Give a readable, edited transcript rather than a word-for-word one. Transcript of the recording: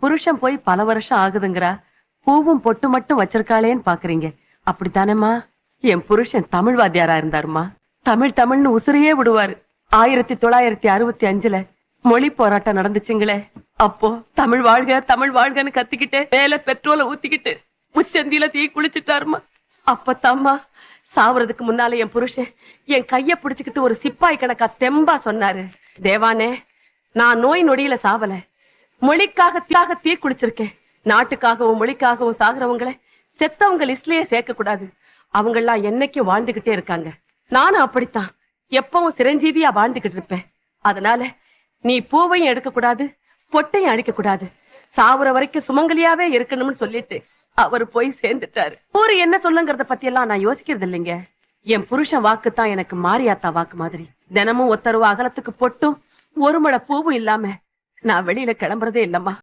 புருஷன் போய் பல வருஷம் ஆகுதுங்கிறா, பூவும் பொட்டு மட்டும் வச்சிருக்காளேன்னு பாக்குறீங்க. அப்படித்தானேம்மா? என் புருஷன் தமிழ் வாத்தியாரா இருந்தாருமா. தமிழ் தமிழ்னு உசுரையே விடுவாரு. 1965ல மொழி போராட்டம் நடந்துச்சுங்களே, அப்போ தமிழ் வாழ்க தமிழ் வாழ்கன்னு கத்திக்கிட்டு மேல பெட்ரோலை ஊத்திக்கிட்டு முச்சந்தியில தீ குளிச்சுட்டாருமா. அப்பத்தாம்மா சாவறதுக்கு முன்னால என் புருஷன் என் கைய பிடிச்சுக்கிட்டு ஒரு சிப்பாய் கணக்கா தெம்பா சொன்னாரு, தேவானே, நான் நோய் நொடியில சாவல, மொழிக்காக தீ குளிச்சிருக்கேன். நாட்டுக்காகவும் மொழிக்காகவும் சாகுறவங்களை செத்தவங்க லிஸ்ட்லயே சேர்க்க கூடாது. அவங்கெல்லாம் என்னைக்கும் வாழ்ந்துகிட்டே இருக்காங்க. நானும் அப்படித்தான் எப்பவும் சிரஞ்சீவியா வாழ்ந்துகிட்டு இருப்பேன். அதனால நீ பூவையும் எடுக்க கூடாது, பொட்டையும் அழிக்க கூடாது, சாவுற வரைக்கும் சுமங்கலியாவே இருக்கணும்னு சொல்லிட்டு அவரு போய் சேர்ந்துட்டாரு. ஊரு என்ன சொல்லுங்கிறத பத்தி எல்லாம் நான் யோசிக்கிறது இல்லைங்க. என் புருஷன் வாக்குத்தான் எனக்கு மாரியாத்தா வாக்கு மாதிரி. தினமும் ஒத்தருவ அகலத்துக்கு பொட்டும் ஒரு முளை பூவும் இல்லாம நான் வெளியில கிளம்புறதே இல்லம்மா.